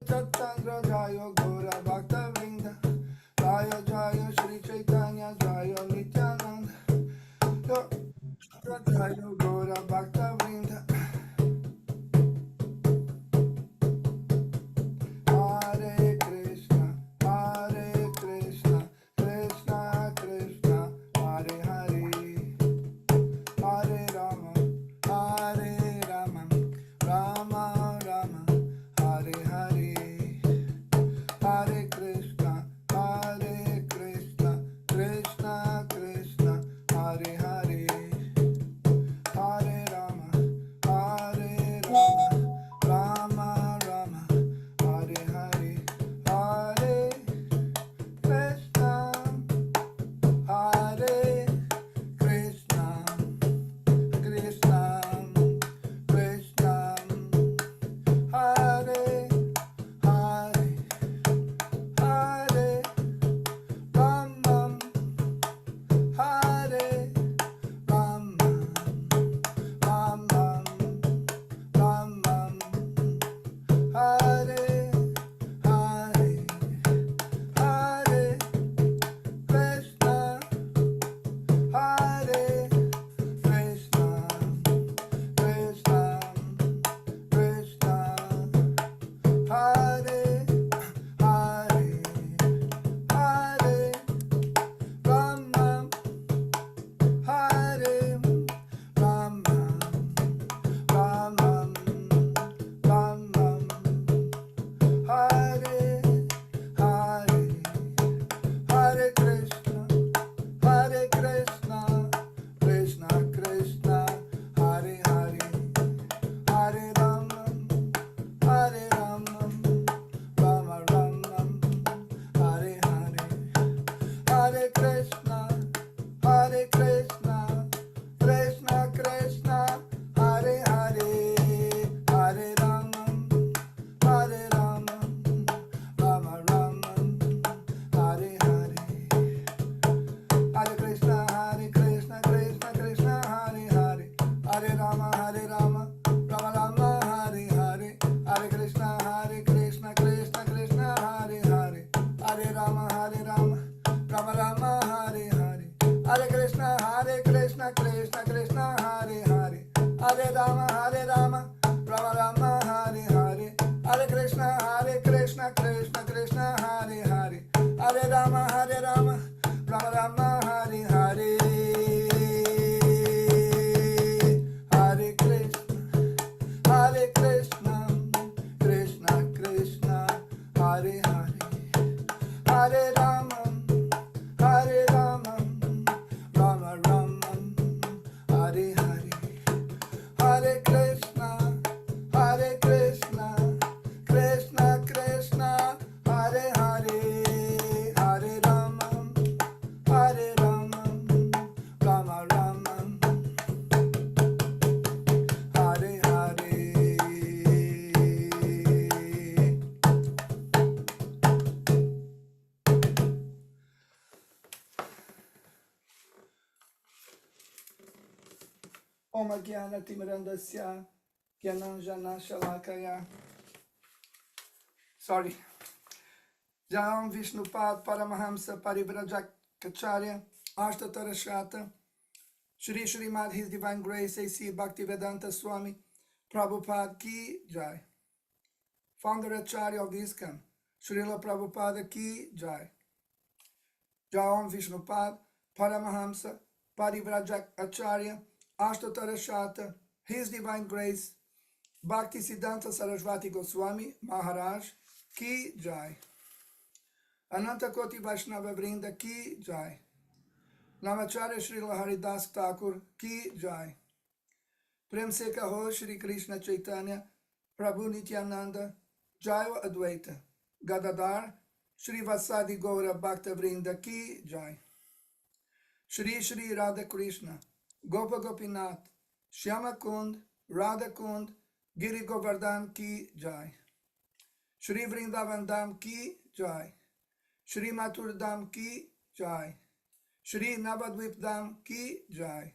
Chandra Jaya Gora Bhakta Vrinda Jaya Jaya Shri Caitanya Jaya Nityananda Jaya Gora Bhakta Vrinda Hare Krishna Krishna Krishna Hare Hare Hare Rama Rama Rama Hare Hare Hare Krishna Krishna Krishna Hare Hare Hare Rama Rama Rama Hare Hare Hare Krishna Krishna Krishna Hare Hare Hare Rama Hare Rama Rama Rama Hare Hare Hare Krishna Hare Krishna Krishna Krishna Hare Hare Hare Rama Hare Rama Rama Rama Hare Hare Hare Krishna Krishna Krishna Hare Hare Hare Rama Rama Rama Hare Hare Hare Krishna Krishna Krishna Hare Hare Hare Rama Rama Rama Hare Hare Hare Krishna Krishna Krishna Hare Hare Hare Rama Rama Rama Hare Hare Hare Krishna Krishna Krishna Hare Hare Hare Rama Rama Rama Hare Hare Hare Krishna Krishna Krishna Hare Hare Hare Rama Rama Rama Hare Hare Hare Krishna Krishna Krishna Hare Hare Hare Rama Rama Hare Hare Hare Krishna Krishna Krishna Hare Hare Hare Rama Rama Rama Hare Hare Hare Krishna Krishna Krishna Hare Hare Hare Rama Rama Rama Hare Hare Om Jnana Timirandasya Gyananjana Shalakaya. Sorry. Jam Vishnupad Paramahamsa Parivrajacharya Ashtatarashata Shri Srimad His Divine Grace A.C. Bhaktivedanta Swami Prabhupada Ki Jai. Founder Acharya of ISKCON Srila Prabhupada Ki Jai. Jam Vishnupad Paramahamsa Parivrajacharya Ashtatarashata His Divine Grace Bhaktisiddhanta Sarasvati Goswami Maharaj Ki Jai. Ananta Koti Vaishnava Vrinda Ki Jai. Namacharya Srila Haridas Thakur Ki Jai. Prem Se Kaho Shri Krishna Chaitanya Prabhu Nityananda Jaya Advaita Gadadhar Shri Vasadi Gaura Bhakta Vrinda Ki Jai. Shri Shri Radha Krishna Gopa Gopinath Shyama Kund Radha Kund Giri Govardhan Ki Jai. Shri Vrindavan Dham Ki Jai. Shri Mathur Dham Ki Jai. Shri Navadvip Dham Ki Jai.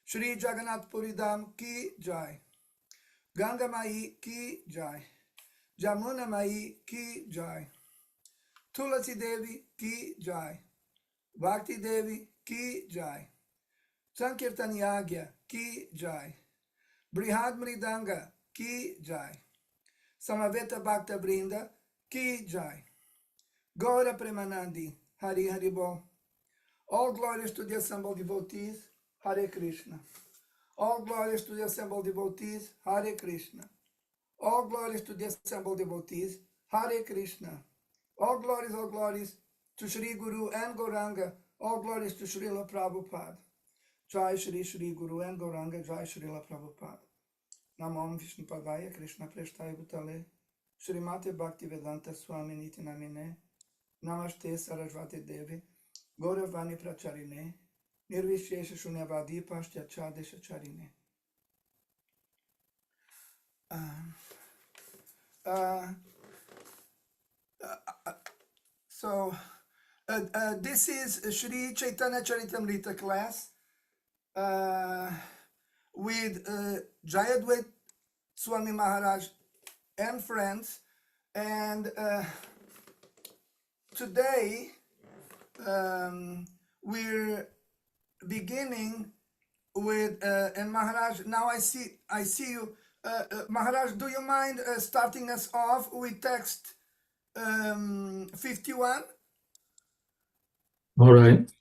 Shri Jagannath Puri Dham Ki Jai. Ganga Mai Ki Jai. Jamuna Mai ki jai. Tulasi Devi ki jai. Bhakti Devi ki jai. Sankirtan Yagya ki jai. Brihad Mridanga ki jai. Samaveta Bhakta Brinda ki jai. Gaura Premanandi Hari Hari Bol. All glories to the assembled devotees, Hare Krishna. All glories to the assembled devotees, Hare Krishna. All glories to the assembled devotees, Hare Krishna. All glories to Shri Guru and Gauranga. All glories to Srila Prabhupada. Jai Shri Guru and Gauranga, Jai Srila Prabhupada. Namam Vishnu Padaya Krishna Preshtaya Bhutale Srimate Bhakti Vedanta Swami Niti Namine Namaste Sarasvati Devi Gauravani Pracharine Nirvishesha Shunyavadi Pashyachadesha Charine. So this is Shri Caitanya Caritamrita class with Jayadvaita Swami Maharaj and friends, and today we're beginning with and Maharaj. Now I see you, Maharaj. Do you mind starting us off with text 51? All right.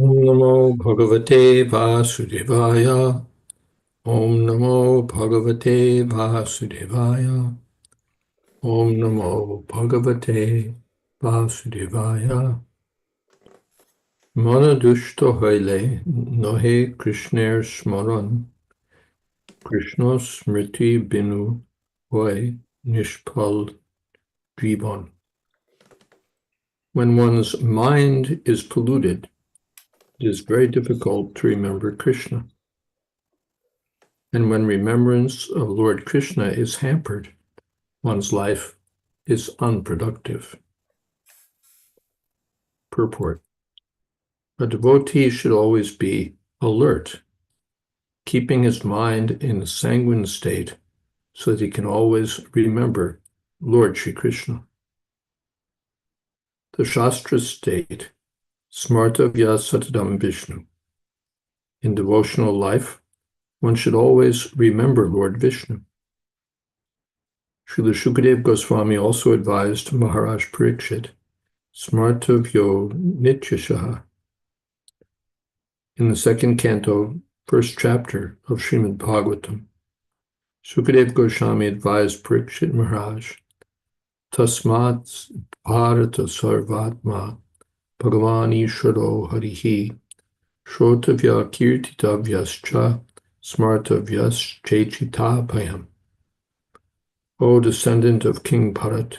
Om Namo Bhagavate Vasudevaya. Om Namo Bhagavate Vasudevaya. Om Namo Bhagavate Vasudevaya. Mana dushto haile nohe Krishner smaran. Krishna smriti binu hoy nishpal jivan. When one's mind is polluted, it is very difficult to remember Krishna. And when remembrance of Lord Krishna is hampered, one's life is unproductive. Purport. A devotee should always be alert, keeping his mind in a sanguine state so that he can always remember Lord Shri Krishna. The Shastras state, Smartavya Satadam Vishnu. In devotional life, one should always remember Lord Vishnu. Srila Shukadev Goswami also advised Maharaj Parikshit, Smartavyo Nityashaha. In the second canto, first chapter of Srimad Bhagavatam, Shukadev Goswami advised Parikshit Maharaj, Tasmat Bharata Sarvatma Bhagavani Sharo Harihi Shrotavya Kirtitavyascha Smartavyas Chechitapayam. O descendant of King Bharat,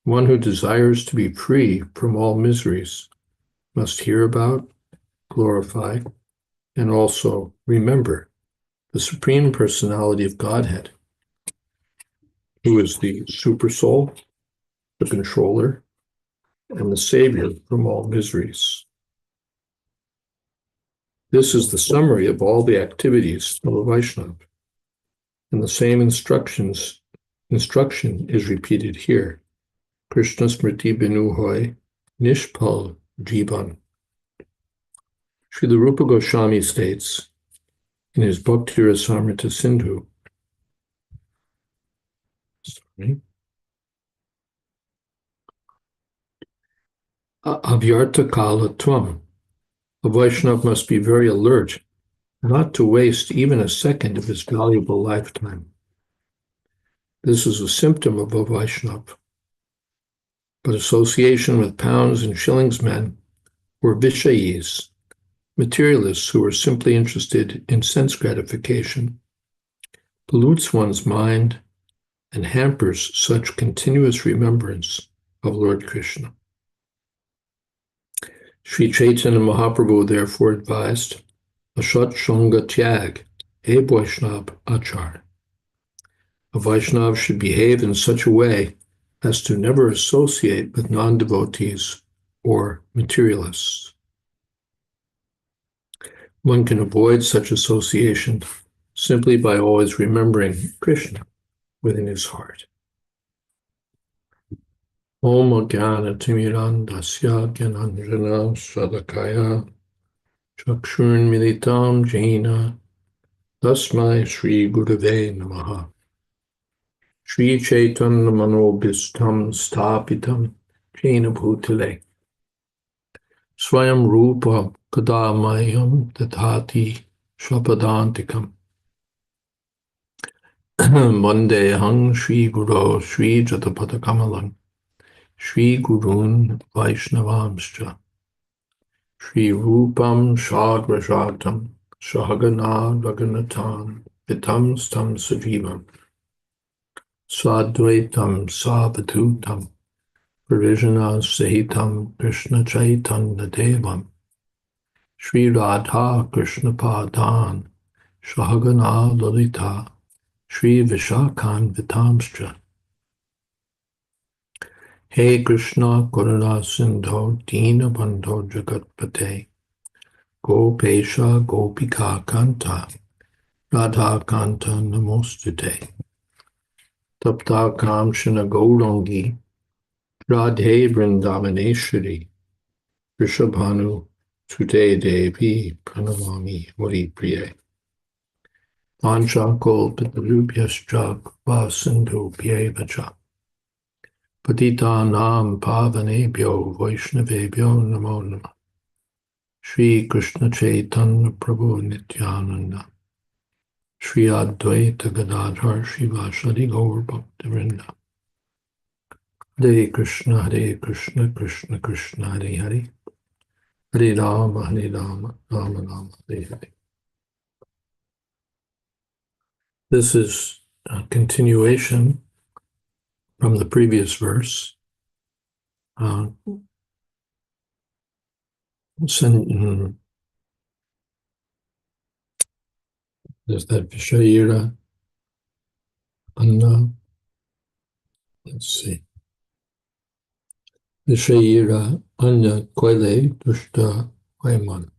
one who desires to be free from all miseries must hear about, glorify, and also remember the Supreme Personality of Godhead, who is the Supersoul, the Controller, and the Savior from all miseries. This is the summary of all the activities of a Vaishnava, and the same instruction is repeated here. Krishna Smriti Binu Hoy Nishpal Jivan. Srila Rupa Goswami states in his Bhakti Rasamrita Sindhu, Avyarta Kala Tvam. A Vaishnava must be very alert, not to waste even a second of his valuable lifetime. This is a symptom of a Vaishnava. But association with pounds and shillings men or Vishayis, materialists who are simply interested in sense gratification, pollutes one's mind and hampers such continuous remembrance of Lord Krishna. Sri Chaitanya Mahaprabhu therefore advised, Ashat Shanga Tyag, a Vaishnav Achar. A Vaishnav should behave in such a way as to never associate with non-devotees or materialists. One can avoid such association simply by always remembering Krishna within his heart. Om Jnana Timirandasya Gyananjana Sadakaya Chakshurn Militam Jena Tasmai Shri Gurave Namaha. Shri Chaitanya Manobhistam Stapitam Jena Bhutale Swayam Rupa Kadamayam Tatati Shapadantikam Vandehang Shri Guru Shri Jatapatakamalam Shri Gurun Vaishnavamscha Shri Rupam Shagrajatam Shahagana Raghunathan Vitam Stam Sajivam Sadvaitam Savadhutam Parijana Sahitam Krishna Chaitanya Devam Shri Radha Krishna Padan Shahagana Lalita Shri Vishakhan Vitamscha. Hey Krishna Karuna Sindho Dina Bandho Jagatpate Gopesha Gopika Kanta Radha Kanta Namostute Tapta Kamshana Gaurangi Radhe Vrindavaneshwari Rishabhanu Sute Devi Pranamami Hari Priye Panchakol Pitarubhyascha Vasindhu Pyevacha Patitanam Pavanebhyo Vaishnavebhyo Namo Namah Shri Krishna Chaitanya Prabhu Nityananda Shri Advaita Gadadhar Shivasadi Gaur Bhaktivinoda Hare Krishna Krishna Krishna Hare Hare Hare Rama Rama Rama Hare Hare. This is a continuation from the previous verse. There's that Vishayira Anna. Let's see. Vishayira Anna Koile Dushta Vaiman.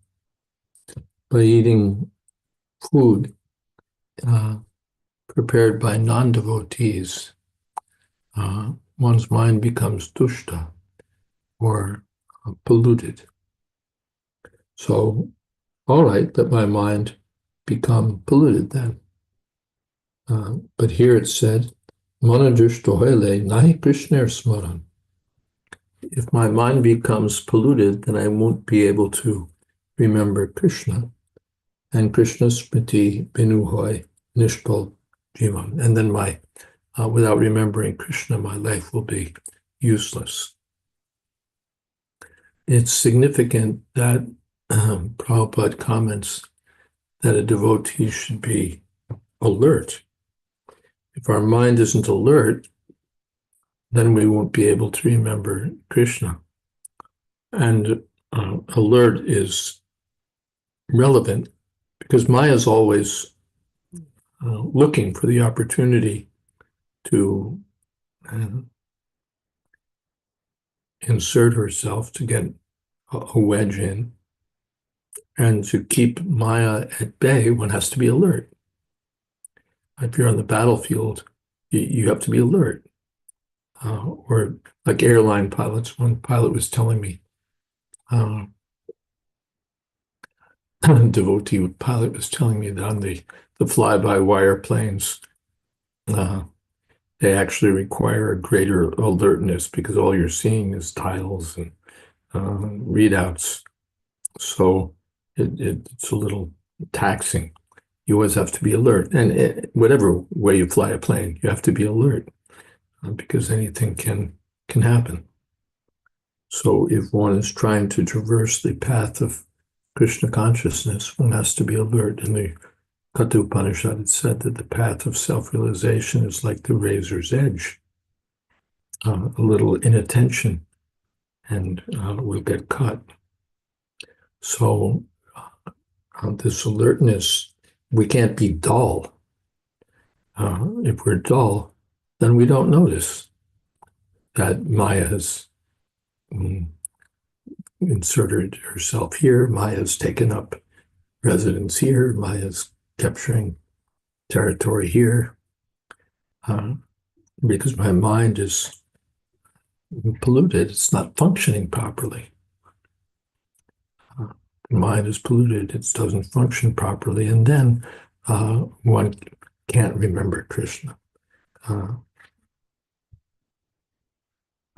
By eating food prepared by non-devotees, one's mind becomes dushta, or polluted. So, all right, let my mind become polluted then. But here it said, Manadushtohele nahi Krishna smaran. If my mind becomes polluted, then I won't be able to remember Krishna. And Krishna smriti binuhoy nishpal jivan. And then without remembering Krishna, my life will be useless. It's significant that Prabhupada comments that a devotee should be alert. If our mind isn't alert, then we won't be able to remember Krishna. And alert is relevant because Maya is always looking for the opportunity to insert herself, to get a wedge in. And to keep Maya at bay, one has to be alert. If you're on the battlefield, you have to be alert. Or like airline pilots, one pilot was telling me, devotee pilot was telling me that on the fly-by-wire planes, they actually require a greater alertness because all you're seeing is titles and readouts. So it's a little taxing. You always have to be alert. And whatever way you fly a plane, you have to be alert because anything can happen. So if one is trying to traverse the path of Krishna consciousness, one has to be alert. In the Katha Upanishad, it said that the path of self-realization is like the razor's edge. A little inattention and we'll get cut. So this alertness, we can't be dull. If we're dull, then we don't notice that Maya has inserted herself here, Maya's taken up residence here, Maya's capturing territory here, because my mind is polluted. It's not functioning properly. The mind is polluted. It doesn't function properly. And then one can't remember Krishna.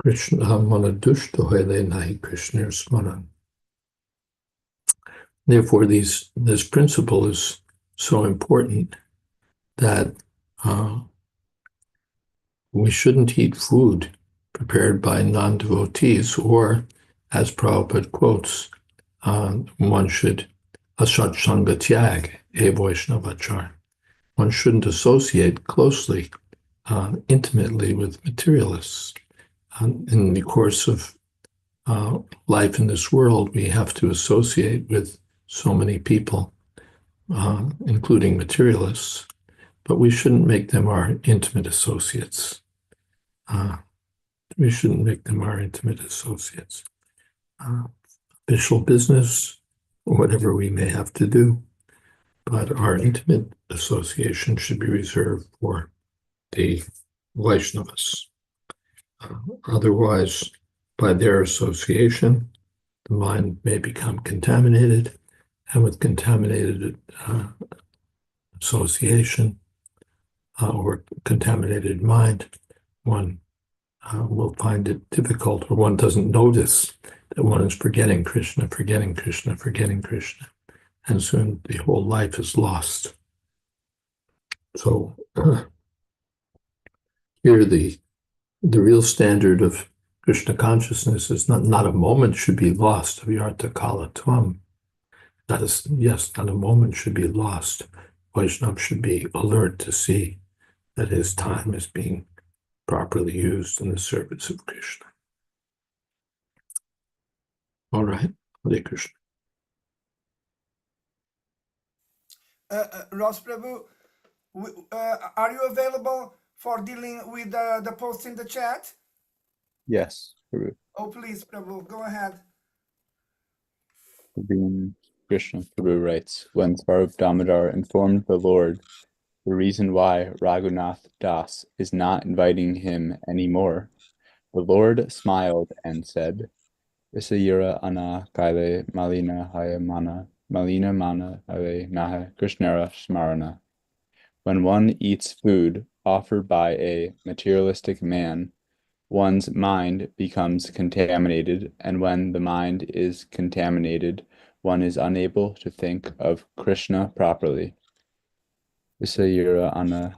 Krishna mana dushto hele nahi Krishna smaran. Therefore, this principle is so important that we shouldn't eat food prepared by non-devotees, or, as Prabhupada quotes, one should asat sanga tyag e vaishnavachar. One shouldn't associate closely, intimately with materialists. In the course of life in this world, we have to associate with so many people, including materialists, but we shouldn't make them our intimate associates. We shouldn't make them our intimate associates. Official business, whatever we may have to do, but our intimate association should be reserved for the Vaishnavas. Otherwise, by their association, the mind may become contaminated, and with contaminated association or contaminated mind, one will find it difficult, or one doesn't notice that one is forgetting Krishna, forgetting Krishna, forgetting Krishna, and soon the whole life is lost. So here the real standard of Krishna consciousness is not a moment should be lost of yarta kala tvam. Not a moment should be lost. Vaishnava should be alert to see that his time is being properly used in the service of Krishna. All right, Hare Krishna. Ross Prabhu, are you available for dealing with the posts in the chat? Yes, Prabhu. Oh, please, Prabhu, go ahead. Krishna Prabhu writes, when Swarup Damodar informed the Lord the reason why Raghunath Das is not inviting him anymore, the Lord smiled and said, Visayura ana kaile malina haya mana, malina mana haya naha Krishnara smarana. When one eats food offered by a materialistic man, one's mind becomes contaminated, and when the mind is contaminated, one is unable to think of Krishna properly. Visayura ana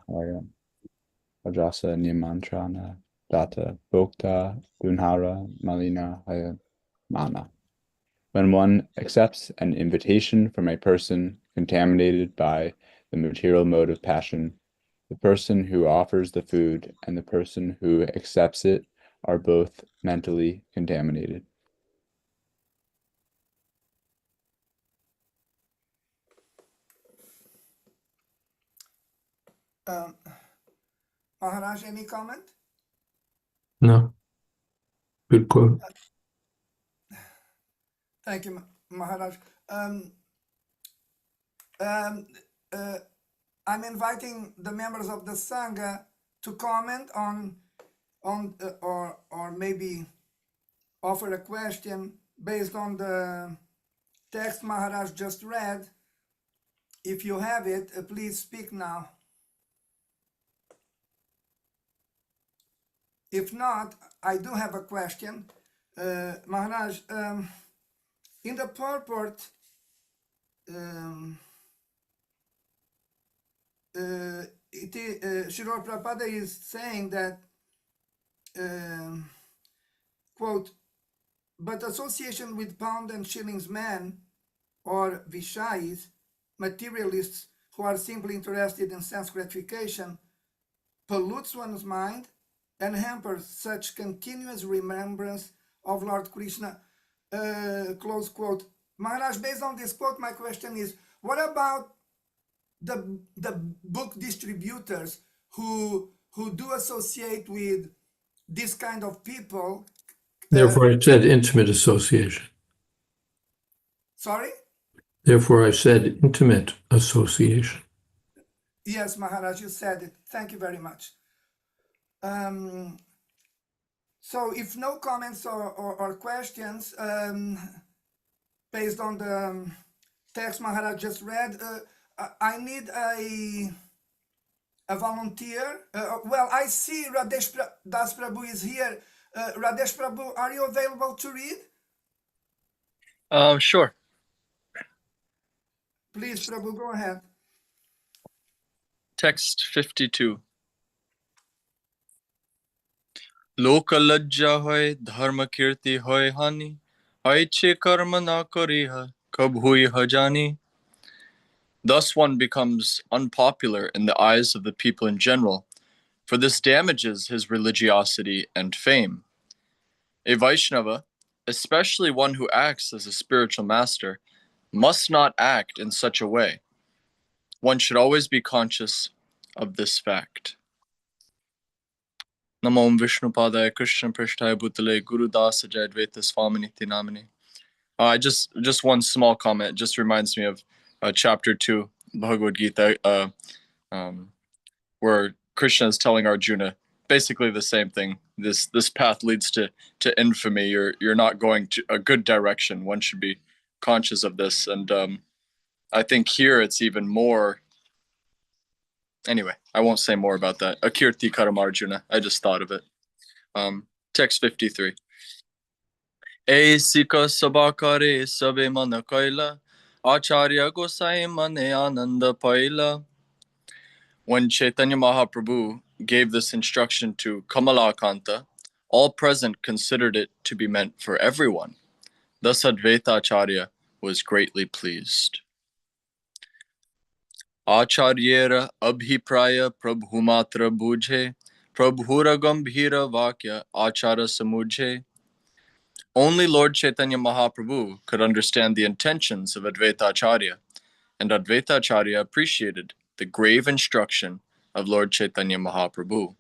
ajasa nimantrana data bhokta dunhara malina haya mana. When one accepts an invitation from a person contaminated by the material mode of passion, the person who offers the food and the person who accepts it are both mentally contaminated. Maharaj, any comment? No. Good quote. Thank you, Maharaj. I'm inviting the members of the Sangha to comment on or maybe offer a question based on the text Maharaj just read. If you have it, please speak now. If not, I do have a question. Maharaj, in the purport, Srila Prabhupada is saying that, quote, but association with pound and shillings men or Vishais, materialists who are simply interested in sense gratification, pollutes one's mind and hampers such continuous remembrance of Lord Krishna, close quote. Maharaj, based on this quote, my question is, what about the book distributors who do associate with this kind of people? Therefore, I said intimate association. Sorry? Therefore, I said intimate association. Yes, Maharaj, you said it. Thank you very much. So if no comments or questions based on the text Maharaj just read, I need a volunteer. Well, I see Radesh Das Prabhu is here. Radesh Prabhu, are you available to read? Sure. Please, Prabhu, go ahead. Text 52. लोक लज्जा होय धर्म कीर्ति होय हानि ऐच्छे कर्म ना करिह कब हुई ह जानी. Thus one becomes unpopular in the eyes of the people in general, for this damages his religiosity and fame. A Vaishnava, especially one who acts as a spiritual master, must not act in such a way. One should always be conscious of this fact. Namo Om Vishnu Padaya Krishna Prishtaya Bhutale Guru Dasa Jayadvaita Swaminiti Namani. Just one small comment. Just reminds me of chapter 2 Bhagavad Gita, where Krishna is telling Arjuna basically the same thing. This path leads to infamy. You're not going to a good direction. One should be conscious of this. And I think here it's even more. Anyway, I won't say more about that. Akirti Karam Arjuna. I just thought of it. Text 53. Sika sabakare sabe mana kaila Acharya Gosai mane ananda paila. When Chaitanya Mahaprabhu gave this instruction to Kamalakanta, all present considered it to be meant for everyone. Thus Advaita Acharya was greatly pleased. Acharyera abhipraya prabhumatra bujhe prabhura gambhira vakya achara samujhe. Only Lord Chaitanya Mahaprabhu could understand the intentions of Advaita Acharya, and Advaita Acharya appreciated the grave instruction of Lord Chaitanya Mahaprabhu.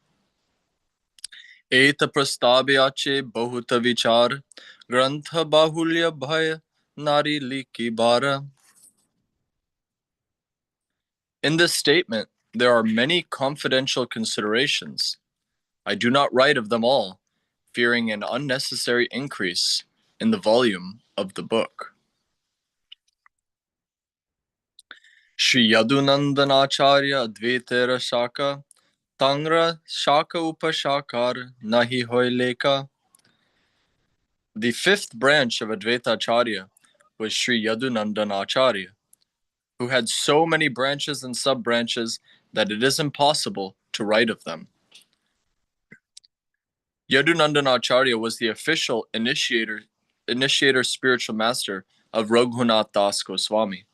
Eta prastabhyache bahuta vichar grantha bahulya bhaya nari liki bara. In this statement, there are many confidential considerations. I do not write of them all, fearing an unnecessary increase in the volume of the book. Shri Yadunandanacharya Advaitera Shaka Tangra Shaka Upashakar Nahi Hoy Leka. The fifth branch of Advaita Acharya was Sri Yadunandanacharya, who had so many branches and sub-branches that it is impossible to write of them. Yadunandanacharya was the official initiator spiritual master of Raghunath Das Goswami.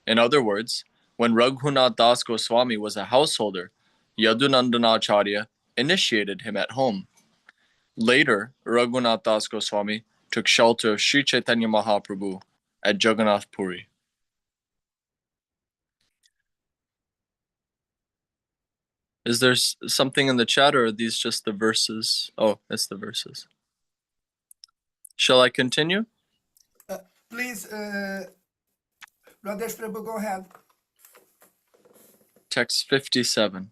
In other words, when Raghunath Das Goswami was a householder, Yadunandanacharya initiated him at home. Later, Raghunath Das Goswami took shelter of Sri Chaitanya Mahaprabhu at Jagannath Puri. Is there something in the chat, or are these just the verses? Oh, it's the verses. Shall I continue? Please, Radesh Prabhu, go ahead. Text 57.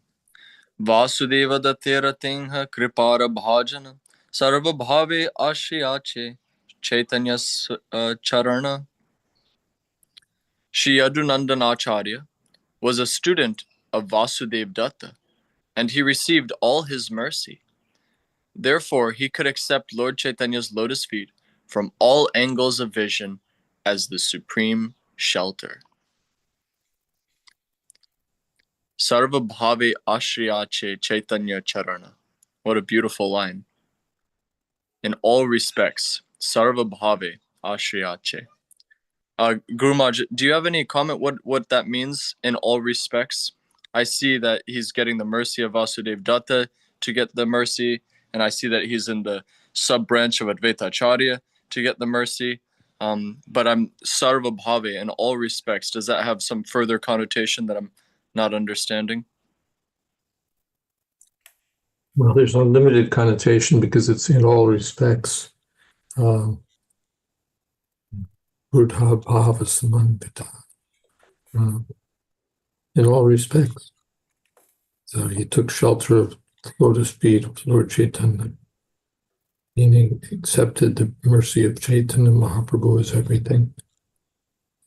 Vasudeva Dattera Tingha Kripara Bhajana Sarva Bhave Ashriyache Chaitanya Charana. Shri Yadunandanacharya was a student of Vasudev Datta, and he received all his mercy. Therefore, he could accept Lord Chaitanya's lotus feet from all angles of vision as the supreme shelter. Sarva Bhave Ashriyache Chaitanya Charana. What a beautiful line. In all respects, Sarva Bhave Ashriyache. Guru Maharaj, do you have any comment what that means in all respects? I see that he's getting the mercy of Vasudev Datta to get the mercy, and I see that he's in the sub-branch of Advaita Acharya to get the mercy. But I'm Sarva Bhave in all respects. Does that have some further connotation that I'm not understanding? Well, there's unlimited connotation because it's in all respects. Buddha Bhava Samandita. in all respects. So he took shelter of the lotus feet of Lord Chaitanya, meaning accepted the mercy of Chaitanya Mahaprabhu as everything.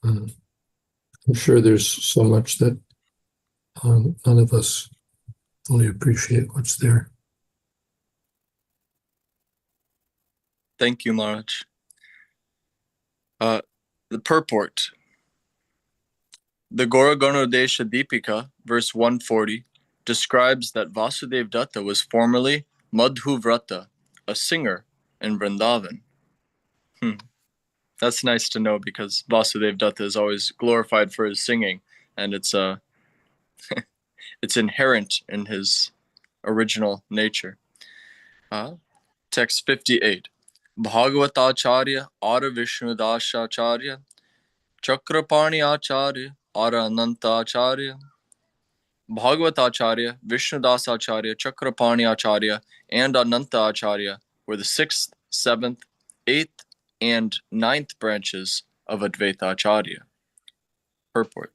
I'm sure there's so much that none of us fully appreciate what's there. Thank you, Maharaj. The purport. The Gauraganodesha Deepika, verse 140, describes that Vasudev Datta was formerly Madhu Vrata, a singer in Vrindavan. That's nice to know, because Vasudev Datta is always glorified for his singing, and it's it's inherent in his original nature. Text 58. Bhagavatacharya Ara Vishnudasacharya Chakrapani Acharya Ara Anantacharya. Bhagavatacharya, Vishnudasacharya, Chakrapani Acharya, and Ananta Acharya were the 6th, 7th, 8th, and 9th branches of Advaita Acharya. Purport.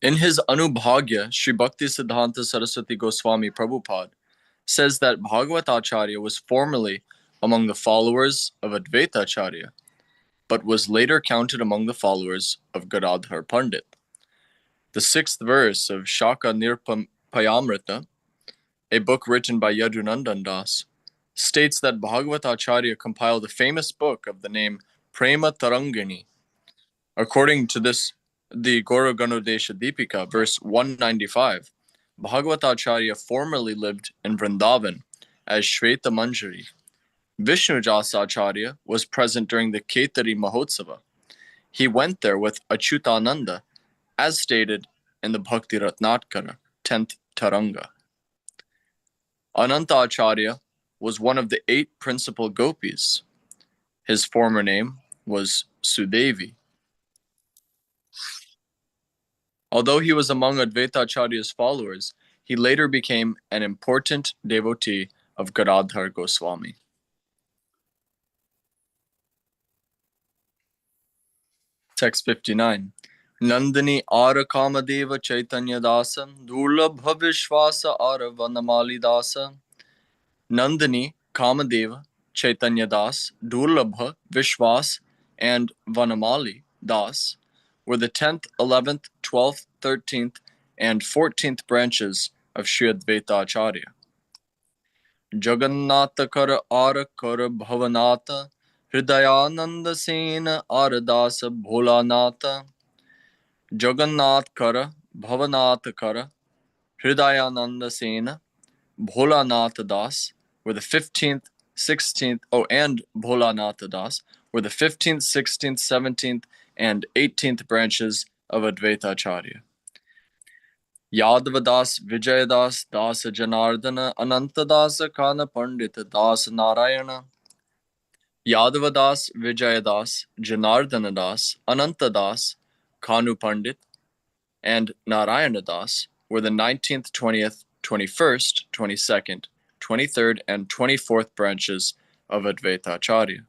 In his Anubhagya, Sri Bhakti Siddhanta Saraswati Goswami Prabhupada says that Bhagavatacharya was formerly among the followers of Advaita Acharya, but was later counted among the followers of Gadadhar Pandit. The 6th verse of Shaka Nirpayamrita, a book written by Yadunandan Das, states that Bhagavatacharya compiled a famous book of the name Prema Tarangini. According to this, the Gauraganodesha Deepika, verse 195, Bhagavatacharya formerly lived in Vrindavan as Shweta Manjari. Vishnujasacharya was present during the Ketari Mahotsava. He went there with Achyutananda, as stated in the Bhakti Ratnatkara, 10th Taranga. Ananta Acharya was one of the 8 principal gopis. His former name was Sudevi. Although he was among Advaita Acharya's followers, he later became an important devotee of Gadadhar Goswami. Text 59. Nandini Ara Kamadeva Chaitanya Dasa Durlabha Vishwasa Ara Vanamali Dasa. Nandini, Kamadeva, Chaitanya Das, Durlabha, Vishwas, and Vanamali Das were the 10th, 11th, 12th, 13th, and 14th branches of Sri Advaita Acharya. Jagannatha Kara Ara Kara Bhavanatha Hridayananda Sena Aradasa Bholanatha. Jagannath Kara Bhavanatha Kara Hridayananda Sena Bholanath Das were the 15th, 16th, and Bholanath Das were the 15th, 16th, 17th, and 18th branches of Advaita Acharya. Yadava Das, Vijaya Das, Dasa Janardana, Ananta Dasa, Kana Pandita, Das Narayana. Yadava Das, Vijaya Das, Janardana Das, Ananta Das, Kanu Pandit, and Narayana Das were the 19th, 20th, 21st, 22nd, 23rd, and 24th branches of Advaita Acharya.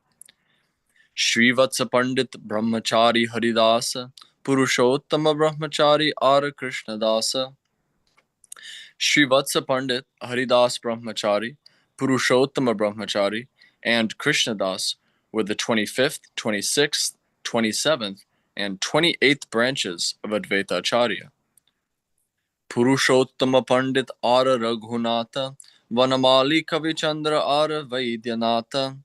Srivatsa Pandit Brahmachari Haridasa, Purushottama Brahmachari Ara Krishna Dasa. Srivatsa Pandit Haridas Brahmachari, Purushottama Brahmachari, and Krishna Das were the 25th, 26th, 27th, and 28th branches of Advaita Acharya. Purushottama Pandit Ara Raghunatha, Vanamali Kavichandra Ara Vaidyanatha.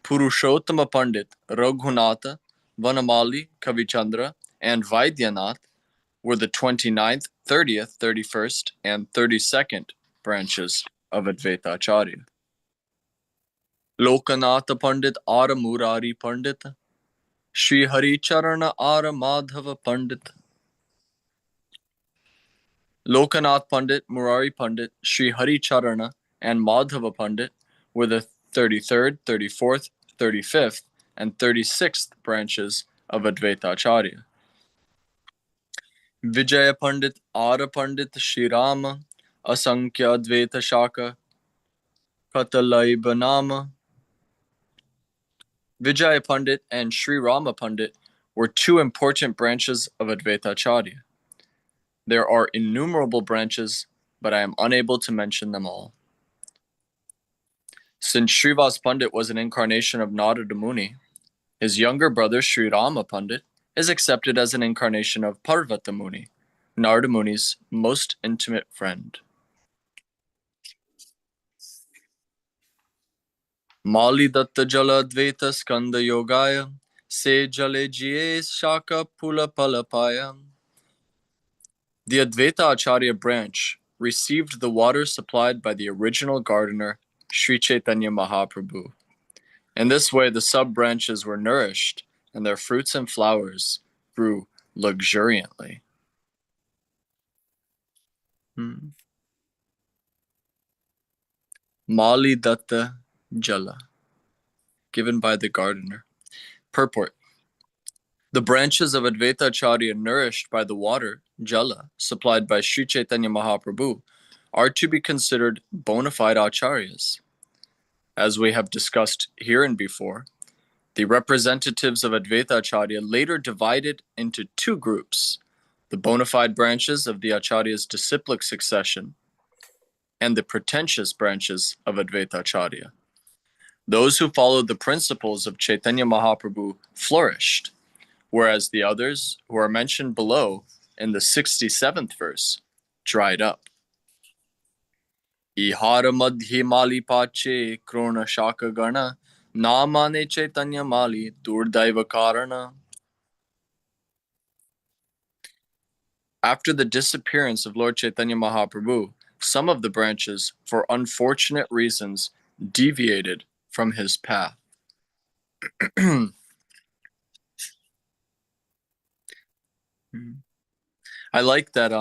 Purushottama Pandit Raghunatha, Vanamali Kavichandra, and Vaidyanath were the 29th, 30th, 31st, and 32nd branches of Advaita Acharya. Lokanatha Pandit Ara Murari Pandit, Sri Hari Charana Ara Madhava Pandit. Lokanath Pandit, Murari Pandit, Sri Hari Charana, and Madhava Pandit were the 33rd, 34th, 35th, and 36th branches of Advaita Acharya. Vijaya Pandit, Ara Pandit, Shri Rama, Asankhya Advaita Shaka, Katalaiba Nama. Vijaya Pandit and Sri Rama Pandit were 2 important branches of Advaita Acharya. There are innumerable branches, but I am unable to mention them all. Since Srivas Pandit was an incarnation of Narada Muni, his younger brother Sri Rama Pandit is accepted as an incarnation of Parvata Muni, Narada Muni's most intimate friend. Mali Datta Jala Advaita Skanda Yogaya, Se Jale Jiye Shaka Pula Palapaya. The Advaita Acharya branch received the water supplied by the original gardener, Sri Caitanya Mahaprabhu. In this way, the sub-branches were nourished, and their fruits and flowers grew luxuriantly. Mali Datta Jala, given by the gardener. Purport. The branches of Advaita Acharya nourished by the water, Jala, supplied by Sri Chaitanya Mahaprabhu, are to be considered bona fide acharyas. As we have discussed here and before, the representatives of Advaita Acharya later divided into two groups, the bona fide branches of the Acharya's disciplic succession and the pretentious branches of Advaita Acharya. Those who followed the principles of Chaitanya Mahaprabhu flourished, whereas the others, who are mentioned below in the 67th verse, dried up. Ihara madhye mali pache krona shaka gana namane Chaitanya mali durdaiva karana. After the disappearance of Lord Chaitanya Mahaprabhu, some of the branches, for unfortunate reasons, deviated from his path. I like that,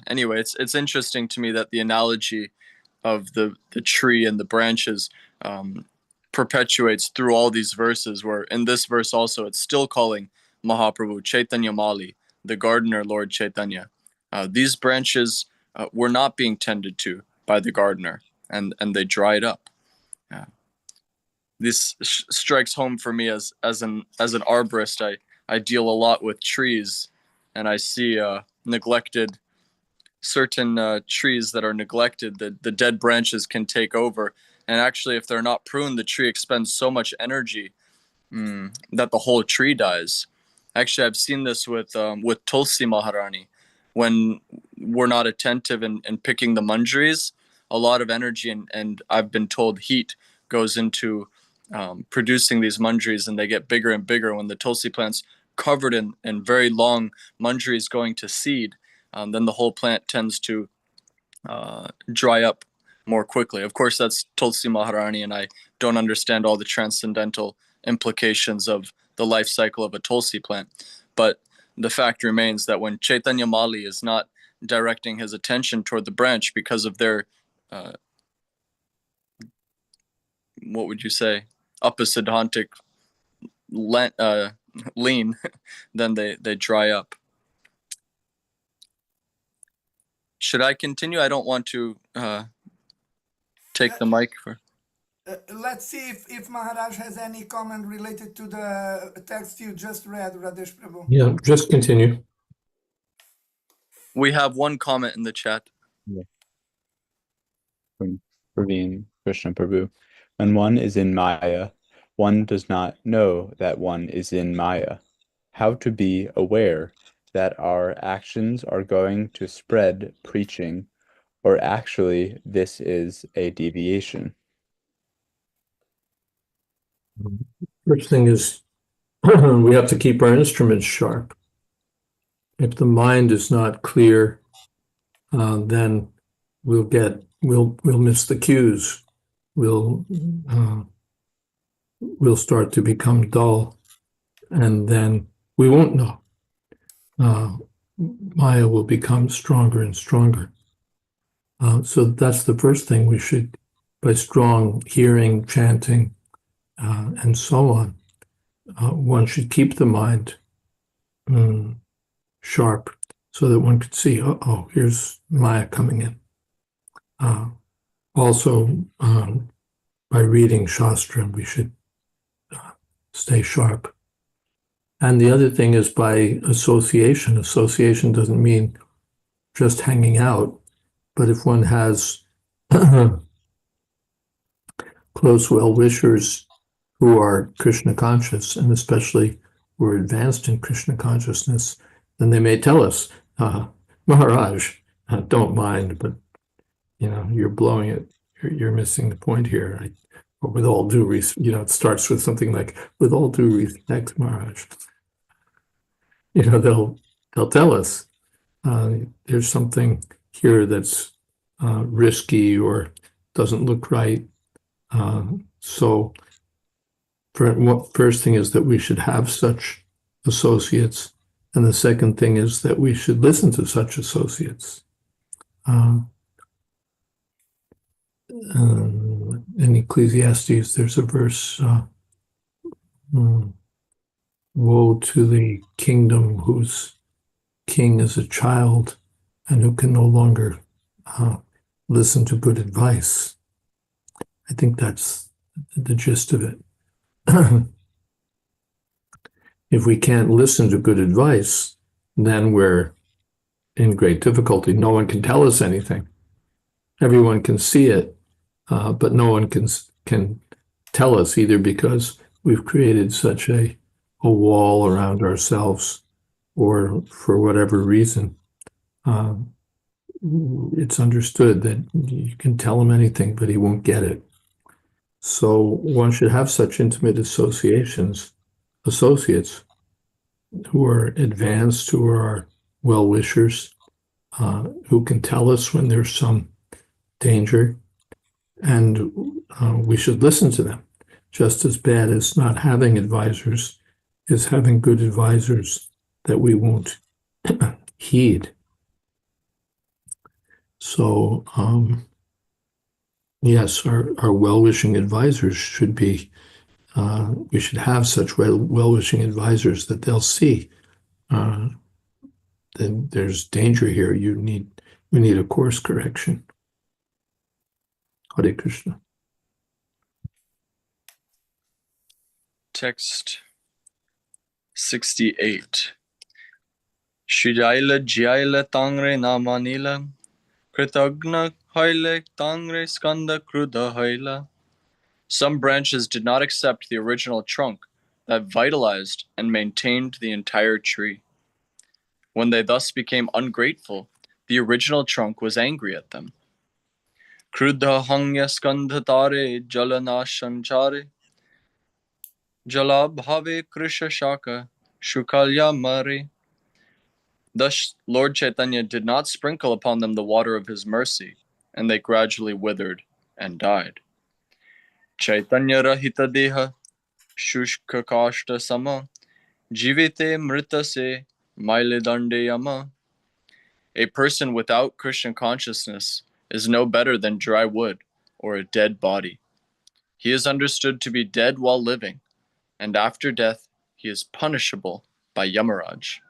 anyway, it's interesting to me that the analogy of the tree and the branches perpetuates through all these verses, where in this verse also it's still calling Mahaprabhu Chaitanya Mali, the gardener Lord Chaitanya. These branches were not being tended to by the gardener, and they dried up. This strikes home for me as an arborist. I deal a lot with trees, and I see neglected certain trees that are neglected. The dead branches can take over, and actually, if they're not pruned, the tree expends so much energy that the whole tree dies. Actually, I've seen this with Tulsi Maharani. When we're not attentive in picking the manjaris, a lot of energy and I've been told heat goes into producing these manjaris, and they get bigger and bigger. When the Tulsi plant's covered in very long manjaris going to seed, then the whole plant tends to dry up more quickly. Of course, that's Tulsi Maharani, and I don't understand all the transcendental implications of the life cycle of a Tulsi plant. But the fact remains that when Chaitanya Mali is not directing his attention toward the branch because of their, what would you say, upasiddhantic lean, then they dry up. Should I continue? I don't want to take the mic for... Let's see if Maharaj has any comment related to the text you just read, Radesh Prabhu. Yeah, just continue. We have one comment in the chat. Yeah. From Praveen Krishna Prabhu. When one is in Maya, one does not know that one is in Maya. How to be aware that our actions are going to spread preaching, or actually this is a deviation? First thing is we have to keep our instruments sharp. If the mind is not clear, then we'll miss the cues. We'll start to become dull, and then we won't know. Maya will become stronger and stronger. So that's the first thing we should, by strong hearing, chanting, and so on, one should keep the mind sharp so that one could see, oh, here's Maya coming in. Also, by reading Shastra, we should stay sharp. And the other thing is by association. Association doesn't mean just hanging out, but if one has close well-wishers who are Krishna conscious, and especially who are advanced in Krishna consciousness, then they may tell us, Maharaj, don't mind, but you're blowing it. You're missing the point here. But with all due respect, it starts with something like, with all due respect, Maharaj. They'll tell us there's something here that's risky or doesn't look right. So first thing is that we should have such associates. And the second thing is that we should listen to such associates. In Ecclesiastes, there's a verse, woe to the kingdom whose king is a child and who can no longer listen to good advice. I think that's the gist of it. If we can't listen to good advice, then we're in great difficulty. No one can tell us anything. Everyone can see it, but no one can tell us, either because we've created such a wall around ourselves, or for whatever reason. It's understood that you can tell him anything, but he won't get it. So one should have such intimate associates who are advanced, who are well-wishers, who can tell us when there's some danger, and we should listen to them. Just as bad as not having advisors is having good advisors that we won't heed. So, yes, our well-wishing advisors should be, we should have such well-wishing advisors that they'll see that there's danger here. We need a course correction. Hare Krishna. Text 68. Shrijaila Jyaila Tangre Namanila Kritagna Haile Tangre Skanda Kruda Haila. Some branches did not accept the original trunk that vitalized and maintained the entire tree. When they thus became ungrateful, the original trunk was angry at them. Krudha Hangya Skandhatare Jalanashanchare Jalabhave Krisha Shaka Shukalya Mare. Thus Lord Caitanya did not sprinkle upon them the water of his mercy, and they gradually withered and died. Caitanya Rahita Deha Shushka Kashta Sama Jivite Mrita Se Maile Dande Yama. A person without Krishna consciousness is no better than dry wood or a dead body. He is understood to be dead while living, and after death he is punishable by Yamaraj.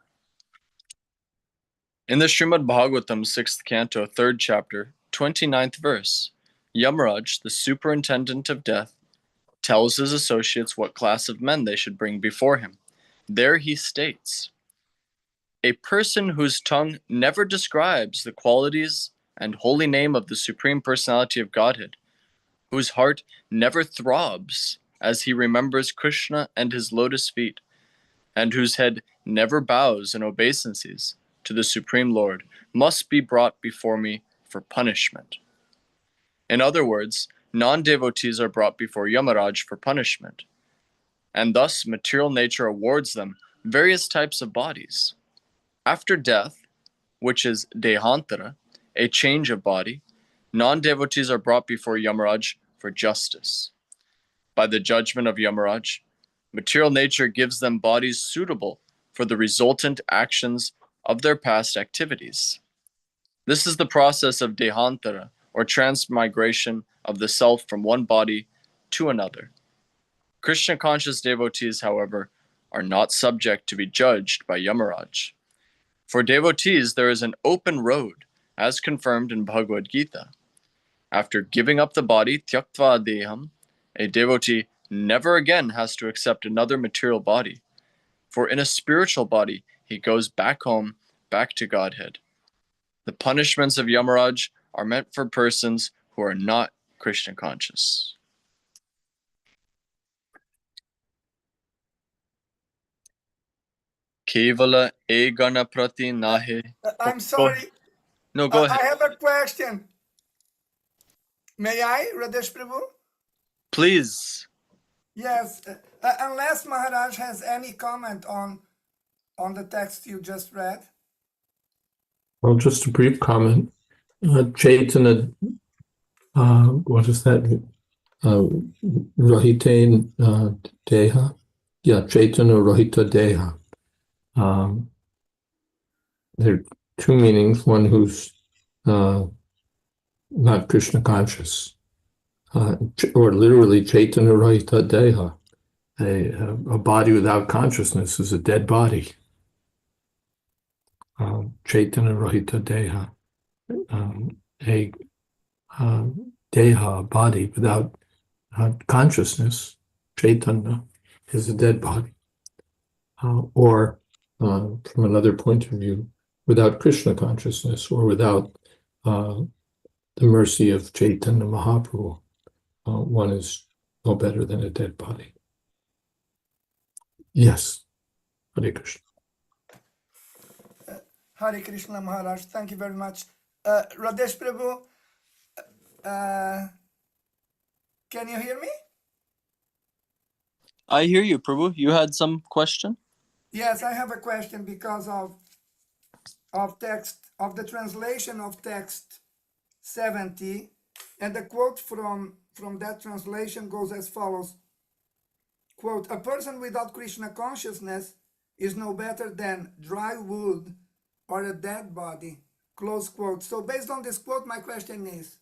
In the Srimad Bhagavatam 6th canto, 3rd chapter, 29th verse, Yamaraj, the superintendent of death, tells his associates what class of men they should bring before him. There he states, a person whose tongue never describes the qualities and holy name of the Supreme Personality of Godhead, whose heart never throbs as he remembers Krishna and his lotus feet, and whose head never bows in obeisances to the Supreme Lord, must be brought before me for punishment. In other words, non-devotees are brought before Yamaraj for punishment, and thus material nature awards them various types of bodies. After death, which is dehantara, a change of body, non-devotees are brought before Yamaraj for justice. By the judgment of Yamaraj, material nature gives them bodies suitable for the resultant actions of their past activities. This is the process of dehantara, or transmigration of the self from one body to another. Krishna-conscious devotees, however, are not subject to be judged by Yamaraj. For devotees, there is an open road, as confirmed in Bhagavad Gita. After giving up the body, tyaktva deham, a devotee never again has to accept another material body. for in a spiritual body he goes back home, back to Godhead. The punishments of Yamaraj are meant for persons who are not Krishna conscious. Kevala egana prati nahe. I'm sorry. No, go ahead. I have a question. May I, Radesh Prabhu? Please. Yes. Unless Maharaj has any comment on the text you just read. Well, just a brief comment. Chaitanya, what is that? Rahita Deha? Yeah, Chaitanya Rahita Deha. There are two meanings. One who's not Krishna conscious, or literally Chaitanya Rahita Deha. A body without consciousness is a dead body. Chaitanya Rahita Deha. A Deha, a body without consciousness, Chaitanya, is a dead body. Or from another point of view, without Krishna consciousness or without the mercy of Chaitanya Mahaprabhu, one is no better than a dead body. Yes, Hare Krishna. Hare Krishna Maharaj, thank you very much. Radesh Prabhu, can you hear me? I hear you, Prabhu. You had some question? Yes, I have a question because of the translation of text 70, and the quote from that translation goes as follows. Quote, a person without Krishna consciousness is no better than dry wood or a dead body. Close quote. So based on this quote, my question is,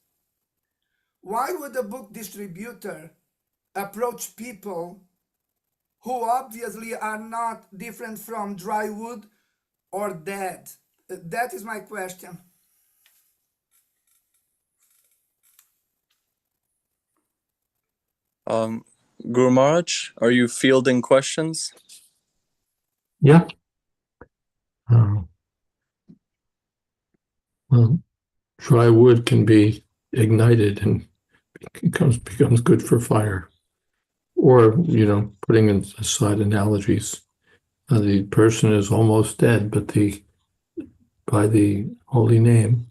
why would a book distributor approach people who obviously are not different from dry wood or dead? That is my question. Guru Maharaj, are you fielding questions? Yeah. Well, dry wood can be ignited and becomes good for fire. Or, putting aside analogies, the person is almost dead, but by the holy name,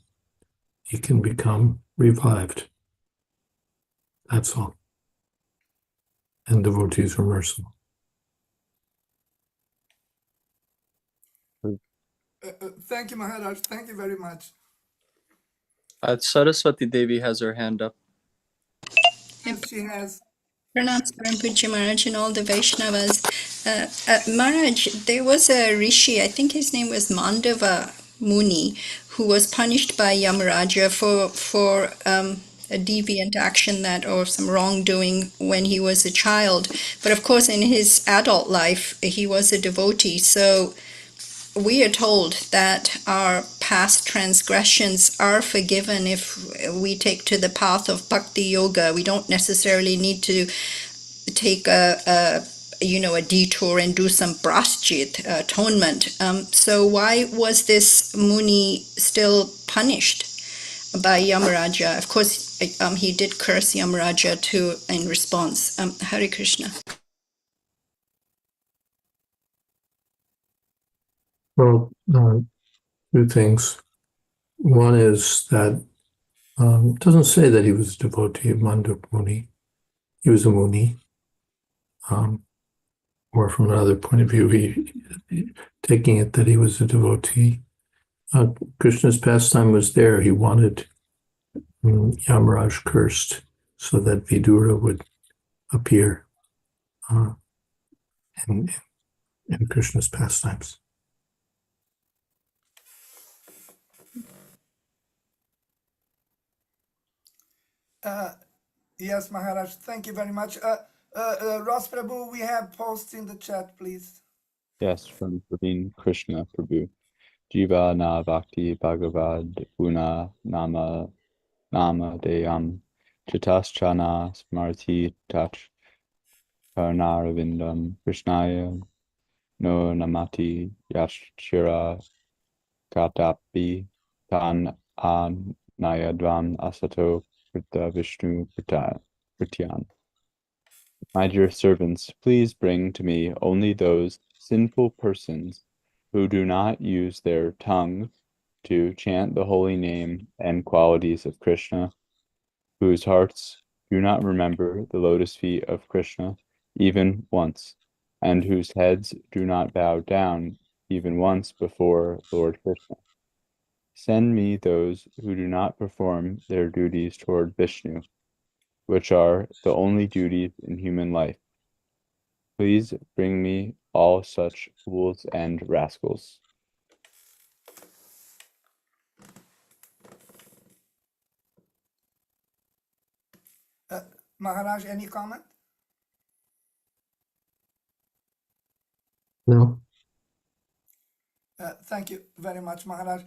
he can become revived. That's all. And devotees are merciful. Thank you, Maharaj. Thank you very much. Saraswati Devi has her hand up. Yes, she has. Pranams Parampujya Maharaj and all the Vaishnavas. Maharaj, there was a rishi, I think his name was Mandava Muni, who was punished by Yamaraja for a deviant action or some wrongdoing when he was a child. But of course, in his adult life, he was a devotee. So we are told that our past transgressions are forgiven if we take to the path of bhakti yoga. We don't necessarily need to take a detour and do some praschit, atonement. So why was this Muni still punished by Yamaraja? Of course, he did curse Yamaraja in response. Hare Krishna. Well, two things. One is that it doesn't say that he was a devotee of Mandava Muni. He was a Muni. Or from another point of view, he taking it that he was a devotee. Krishna's pastime was there. He wanted Yamaraj cursed so that Vidura would appear in Krishna's pastimes. Yes, Maharaj. Thank you very much. Ras Prabhu, we have posts in the chat, please. Yes, from Praveen Krishna Prabhu. Jiva na bhakti bhagavad guna nama deyam chataschana smarti tach karnaravindam krishnaya no namati yashira katapi tan nayadvam asato prita Vishnu prityan. My dear servants, please bring to me only those sinful persons who do not use their tongue to chant the holy name and qualities of Krishna, whose hearts do not remember the lotus feet of Krishna even once, and whose heads do not bow down even once before Lord Krishna. Send me those who do not perform their duties toward Vishnu, which are the only duties in human life. Please bring me all such fools and rascals. Maharaj, any comment? No? Thank you very much, Maharaj.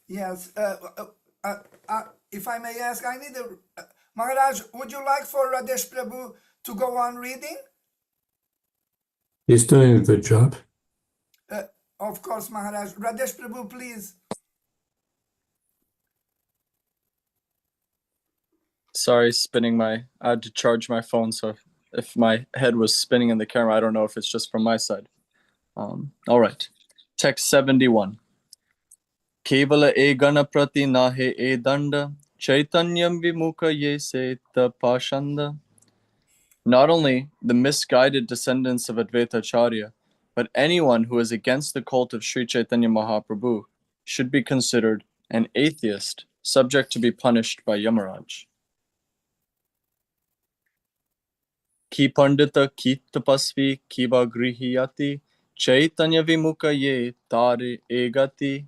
Yes, if I may ask, I need a... Maharaj, would you like for Radesh Prabhu to go on reading? He's doing a good job. Of course, Maharaj. Radesh Prabhu, please. Sorry, I had to charge my phone, so if my head was spinning in the camera, I don't know if it's just from my side. All right. Text 71. Kevala e ganaprati nahe e danda, chaitanyam vimukha ye se tapashanda. Not only the misguided descendants of Advaita Acharya, but anyone who is against the cult of Sri Chaitanya Mahaprabhu should be considered an atheist, subject to be punished by Yamaraj. Ki pandita ki tapasvi ki grihyati chaitanya vimukha ye tare egati.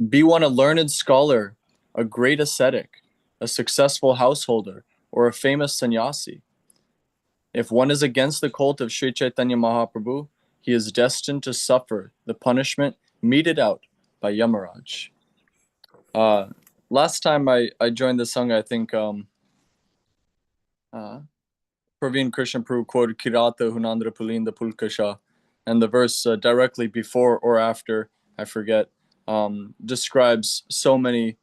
Be one a learned scholar, a great ascetic, a successful householder, or a famous sannyasi. If one is against the cult of Sri Chaitanya Mahaprabhu, he is destined to suffer the punishment meted out by Yamaraj. Last time I joined the Sangha, I think Praveen Krishna Prabhu quoted Kirata Hunandra Pulinda Pulkasha, and the verse directly before or after, I forget, describes so many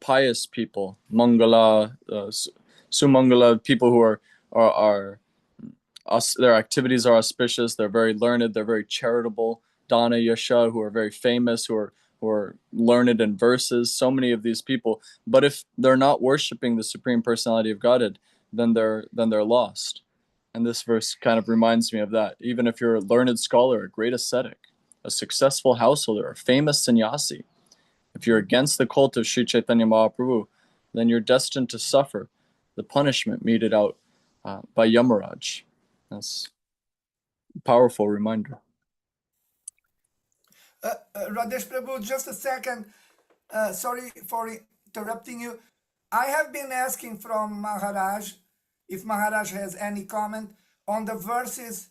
pious people, Mangala, Sumangala, people who are their activities are auspicious, they're very learned, they're very charitable. Dana Yasha, who are very famous, who are learned in verses, so many of these people. But if they're not worshiping the Supreme Personality of Godhead, then they're lost. And this verse kind of reminds me of that. Even if you're a learned scholar, a great ascetic, a successful householder, a famous sannyasi, if you're against the cult of Sri Chaitanya Mahaprabhu, then you're destined to suffer the punishment meted out by Yamaraj. That's a powerful reminder. Radesh Prabhu, just a second. Sorry for interrupting you. I have been asking from Maharaj, if Maharaj has any comment on the verses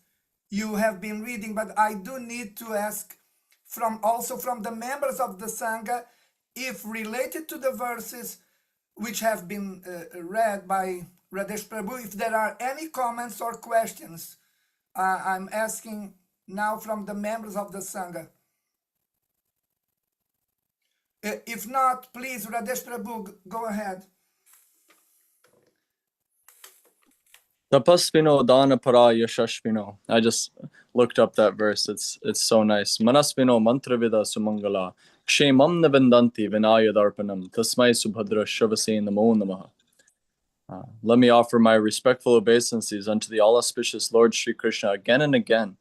you have been reading, but I do need to ask also from the members of the Sangha, if related to the verses which have been read by Radesh Prabhu, if there are any comments or questions. I'm asking now from the members of the Sangha. If not, please, Radesh Prabhu, go ahead. Tapasvino dana para yashashvino. I just looked up that verse. It's so nice. Manasvino mantravida sumangala. Kshemam navendanti vinaya darpanam. Tasmai subhadra shavase namo namaha. Let me offer my respectful obeisances unto the all-auspicious Lord Sri Krishna again and again,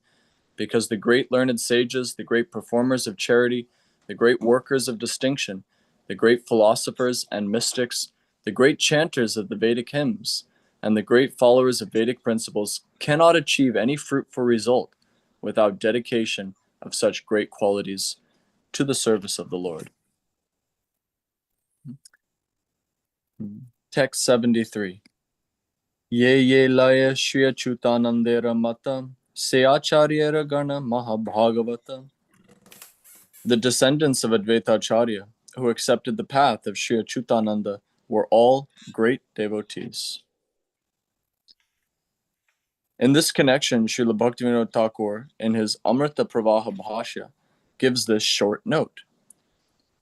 because the great learned sages, the great performers of charity, the great workers of distinction, the great philosophers and mystics, the great chanters of the Vedic hymns, and the great followers of Vedic principles cannot achieve any fruitful result without dedication of such great qualities to the service of the Lord. Text 73. Ye laya Shri Achutanandera mata se acharyera gana mahabhagavata. The descendants of Advaita Acharya, who accepted the path of Sri Achutananda, were all great devotees. In this connection, Srila Bhaktivinoda Thakur, in his Amrita Pravaha Bhashya, gives this short note.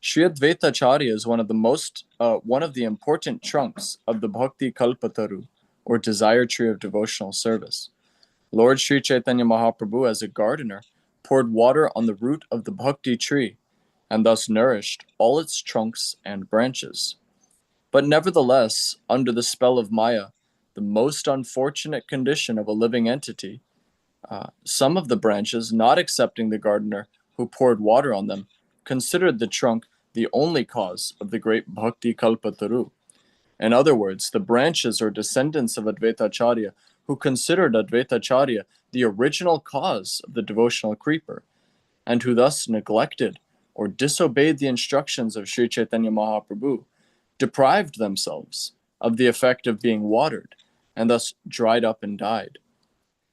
Jayadvaita Acharya is one of the important trunks of the Bhakti Kalpataru, or desire tree of devotional service. Lord Sri Chaitanya Mahaprabhu, as a gardener, poured water on the root of the Bhakti tree, and thus nourished all its trunks and branches. But nevertheless, under the spell of Maya, the most unfortunate condition of a living entity, some of the branches, not accepting the gardener who poured water on them, considered the trunk the only cause of the great Bhakti Kalpataru. In other words, the branches or descendants of Advaita Acharya who considered Advaita Acharya the original cause of the devotional creeper, and who thus neglected or disobeyed the instructions of Sri Chaitanya Mahaprabhu, deprived themselves of the effect of being watered, and thus dried up and died.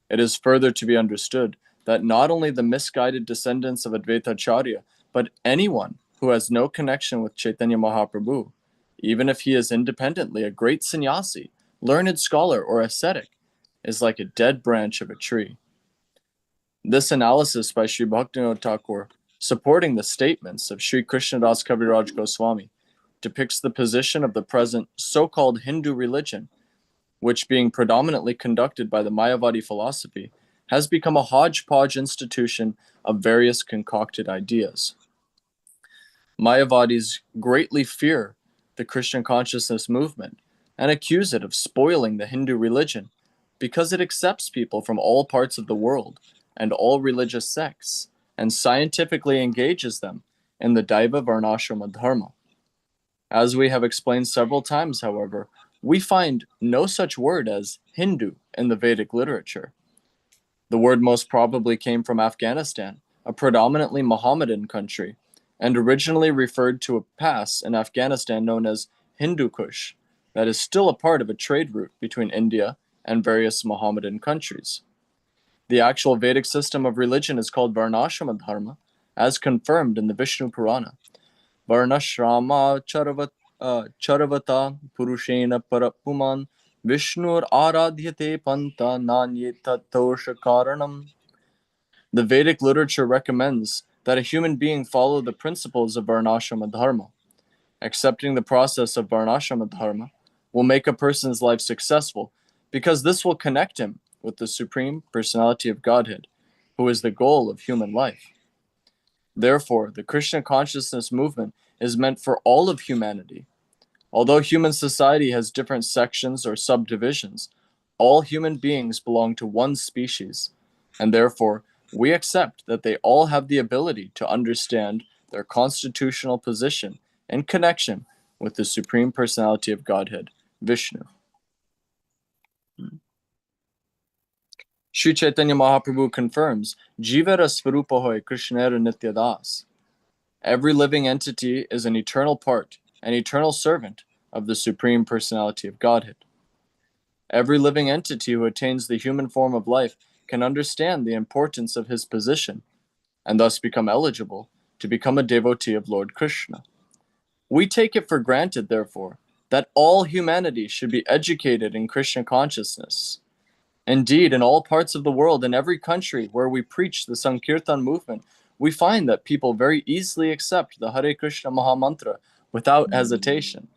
It is further to be understood that not only the misguided descendants of Advaita Acharya, but anyone who has no connection with Chaitanya Mahaprabhu, even if he is independently a great sannyasi, learned scholar, or ascetic, is like a dead branch of a tree. This analysis by Sri Bhaktivinoda Thakur, supporting the statements of Sri Krishnadas Kaviraj Goswami, depicts the position of the present so-called Hindu religion, which, being predominantly conducted by the Mayavadi philosophy, has become a hodgepodge institution of various concocted ideas. Mayavadis greatly fear the Christian consciousness movement and accuse it of spoiling the Hindu religion because it accepts people from all parts of the world and all religious sects and scientifically engages them in the Daiva Varnashrama Dharma. As we have explained several times, however, we find no such word as Hindu in the Vedic literature. The word most probably came from Afghanistan, a predominantly Mohammedan country, and originally referred to a pass in Afghanistan known as Hindu Kush, that is still a part of a trade route between India and various Mohammedan countries. The actual Vedic system of religion is called Varnashrama Dharma, as confirmed in the Vishnu Purana. Varnashrama charavata purushena parapuman Vishnur aradhyate panta nanyeta tosha karanam. The Vedic literature recommends that a human being follow the principles of Varnashrama Dharma. Accepting the process of Varnashrama Dharma will make a person's life successful because this will connect him with the Supreme Personality of Godhead, who is the goal of human life. Therefore, the Krishna consciousness movement is meant for all of humanity. Although human society has different sections or subdivisions, all human beings belong to one species, and therefore we accept that they all have the ability to understand their constitutional position in connection with the Supreme Personality of Godhead, Vishnu. Sri Chaitanya Mahaprabhu confirms, Jivara Svarupa hoy Krishnera Nityadas. Every living entity is an eternal part, an eternal servant of the Supreme Personality of Godhead. Every living entity who attains the human form of life can understand the importance of his position, and thus become eligible to become a devotee of Lord Krishna. We take it for granted, therefore, that all humanity should be educated in Krishna consciousness. Indeed, in all parts of the world, in every country where we preach the Sankirtan movement, we find that people very easily accept the Hare Krishna Mahamantra without hesitation.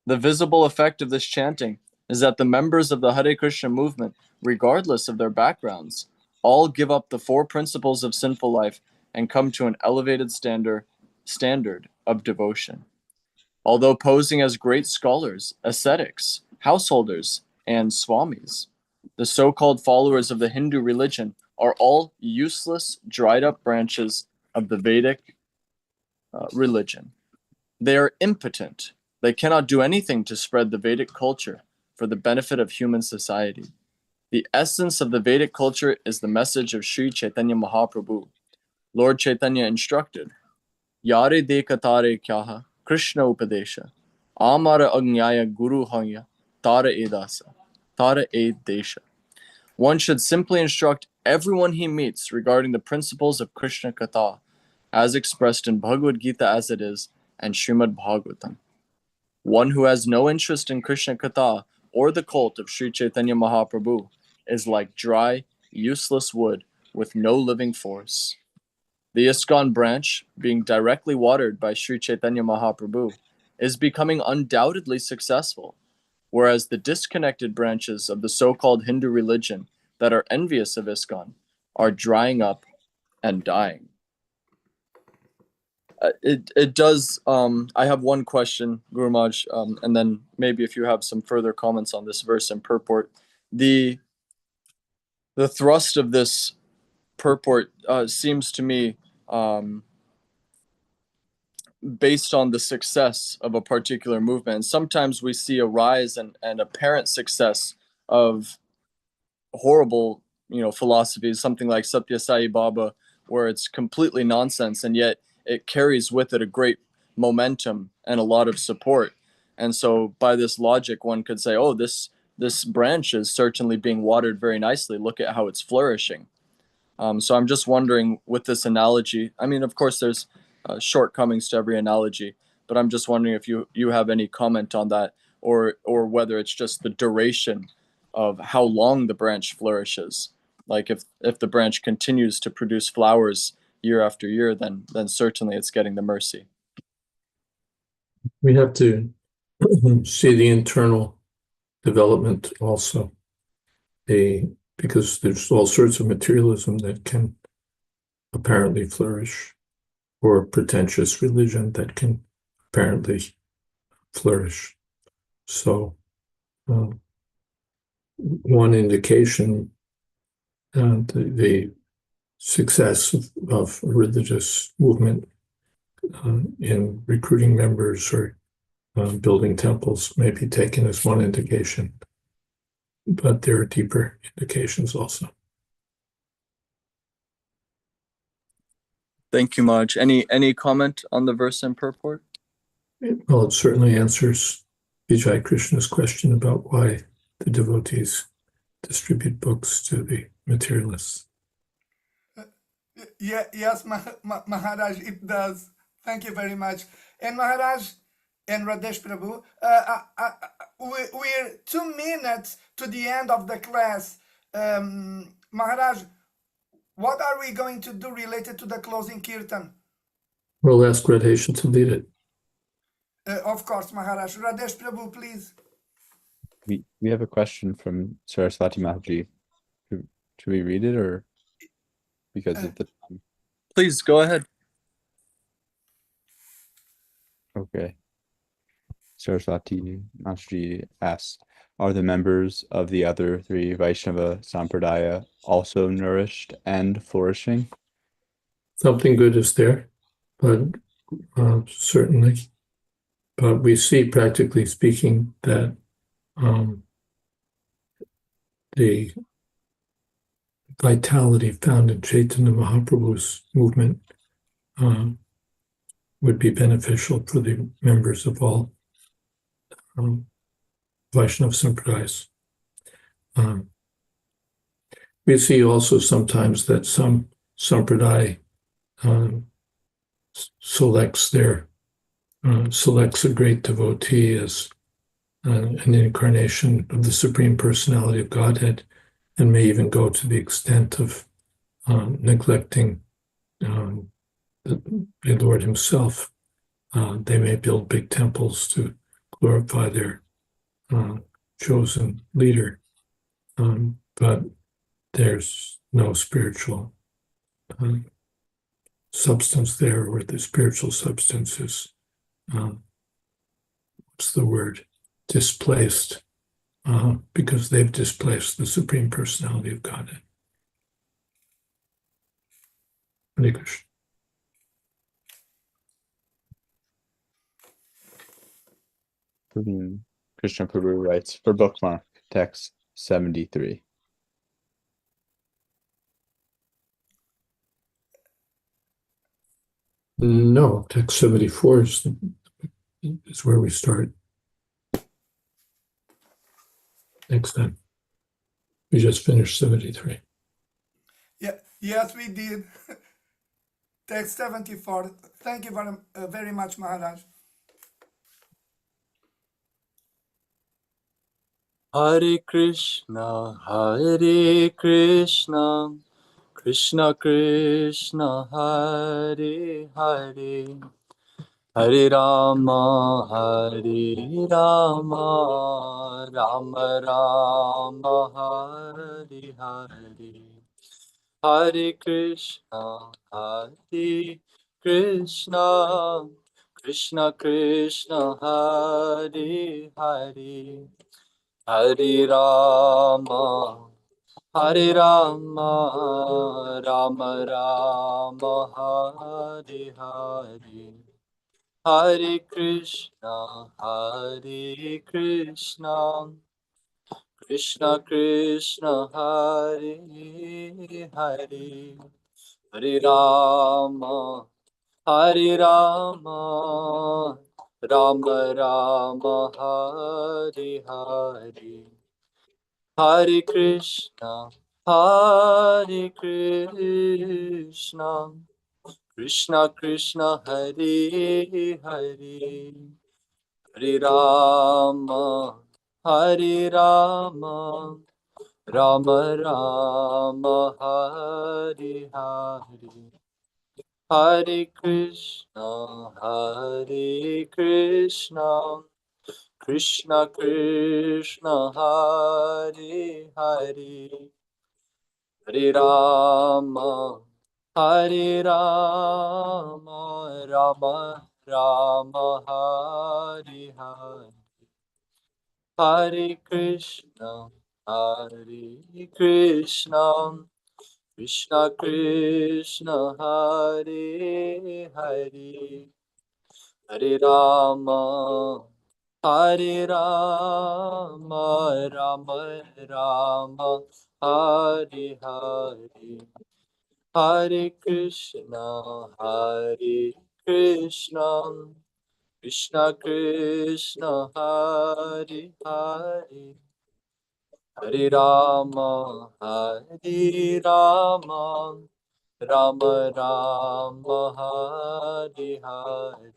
The visible effect of this chanting is that the members of the Hare Krishna movement, regardless of their backgrounds, all give up the four principles of sinful life and come to an elevated standard of devotion. Although posing as great scholars, ascetics, householders, and swamis, the so-called followers of the Hindu religion are all useless, dried-up branches of the Vedic religion. They are impotent. They cannot do anything to spread the Vedic culture for the benefit of human society. The essence of the Vedic culture is the message of Sri Chaitanya Mahaprabhu. Lord Chaitanya instructed, Yare dekatare kyaha Krishna upadesha, Amara agnyaya guru hanya, Tara edasa, Tara edesha. One should simply instruct everyone he meets regarding the principles of Krishna Katha, as expressed in Bhagavad Gita as it is, and Srimad Bhagavatam. One who has no interest in Krishna Katha or the cult of Sri Chaitanya Mahaprabhu is like dry, useless wood with no living force. The ISKCON branch, being directly watered by Sri Chaitanya Mahaprabhu, is becoming undoubtedly successful, whereas the disconnected branches of the so-called Hindu religion that are envious of ISKCON are drying up and dying. It does. I have one question, Guru Maharaj, and then maybe if you have some further comments on this verse and purport. The thrust of this purport seems to me based on the success of a particular movement. And sometimes we see a rise and apparent success of horrible, philosophies, something like Satya Sai Baba, where it's completely nonsense, and yet it carries with it a great momentum and a lot of support. And so by this logic, one could say, oh, this branch is certainly being watered very nicely. Look at how it's flourishing. So I'm just wondering with this analogy, I mean, of course, there's shortcomings to every analogy, but I'm just wondering if you have any comment on that, or whether it's just the duration of how long the branch flourishes. Like if the branch continues to produce flowers year after year, then certainly it's getting the mercy. We have to see the internal development also. Because there's all sorts of materialism that can apparently flourish, or pretentious religion that can apparently flourish. So one indication, the success of a religious movement in recruiting members or building temples may be taken as one indication, but there are deeper indications also. Thank you, Maj. Any comment on the verse and purport? Well, it certainly answers Vijay Krishna's question about why the devotees distribute books to the materialists. Yes, Maharaj, it does. Thank you very much. And Maharaj and Radesh Prabhu, we're 2 minutes to the end of the class. Maharaj, what are we going to do related to the closing kirtan? We'll ask Radhesha to lead it. Of course, Maharaj. Radesh Prabhu, please. We have a question from Saraswati Mahaji. Should we read it, or because of the time? Please go ahead. Okay. Saraswati Mahaji asks, are the members of the other 3 Vaishnava Sampradaya also nourished and flourishing? Something good is there, but certainly. But we see, practically speaking, that the vitality found in Chaitanya Mahaprabhu's movement would be beneficial for the members of all Vaishnava Sampradayas. We see also sometimes that some Sampradaya selects a great devotee as an incarnation of the Supreme Personality of Godhead, and may even go to the extent of neglecting the Lord himself. They may build big temples to glorify their chosen leader, but there's no spiritual substance there, or the spiritual substance is, what's the word, displaced, because they've displaced the Supreme Personality of Godhead. Hare Krishna. Krishna Prabhu writes, for bookmark, text 73. No, text 74 is where we start. Next time. We just finished 73. Yeah, yes, we did. Text 74. Thank you very much, Maharaj. Hare Krishna, Krishna Krishna, Hare Hare, Hare Rama, Rama Rama, Hare Hare. Hare Krishna, Krishna Krishna, Hare Hare, Hare Rama, Rama Rama, Hare Hare. Hare Krishna, Krishna Krishna, Hare Hare, Hare Rama, Rama Rama, Hare Hare. Hare Krishna, Krishna Krishna, Hare Hare, Hare Rama, Rama Rama, Hare Hare. Hare Krishna, Krishna Krishna, Hare Hare, Hare Rama, Rama Rama, Hare Hare. Hare Krishna, Krishna Krishna, Hare Hare, Hare Rama, Rama Rama, Hare Hare. Hare Krishna, Krishna Krishna, Hare Hare, Hare Rama, Rama Rama, Hare Hare.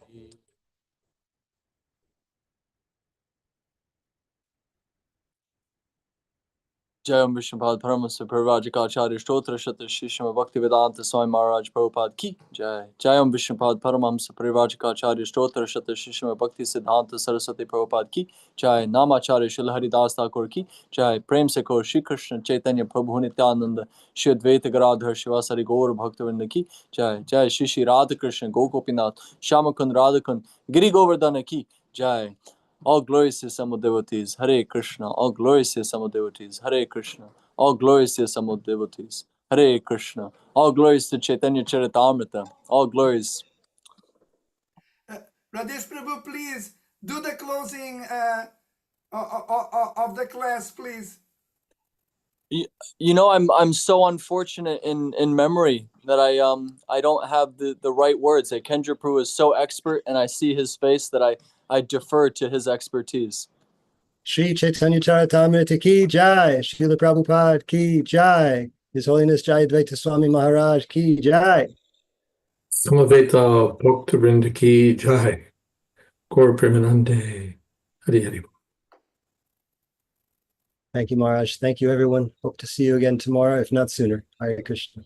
Jayam Vishnupad Paramasa Parvajikacharya Stotra Shata Shishama Bhaktivedanta Swami Maharaj Prabhupada Ki Jai. Jayam Vishnupad Paramamsa Parvajikacharya Stotra Shata Shishama Bhakti Siddhanta Saraswati Prabhupada Ki Jai. Namacharya Srila Haridas Thakur Ki Jai. Prem Sekor Shri Krishna Chaitanya Prabhu Nityananda Shri Gadadhar Shivasari Gaur Bhaktivinoda Ki Jai. Jai Shri Shri Radha Krishna Gokupinath Shamakund Radhakund Giri Govardhana Ki Jai. All glories to Samo devotees, Hare Krishna. All glories to Samo devotees, Hare Krishna. All glories to Samo devotees, Hare Krishna. All glories to Chaitanya Charitamrita. All glories. Rajesh Prabhu, please do the closing of the class, please. You know, I'm so unfortunate in memory that I don't have the right words. That Kendra Prabhu is so expert, and I see his face that I defer to his expertise. Shri Chaitanya Charitamrita Ki Jai, Srila Prabhupada Ki Jai, His Holiness Jayadvaita Swami Maharaj Ki Jai. Samaveta Bhaktivinoda Ki Jai. Gaur Premanande. Hari Hari. Thank you, Maharaj. Thank you, everyone. Hope to see you again tomorrow, if not sooner. Hare Krishna.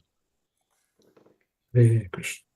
Hare Krishna.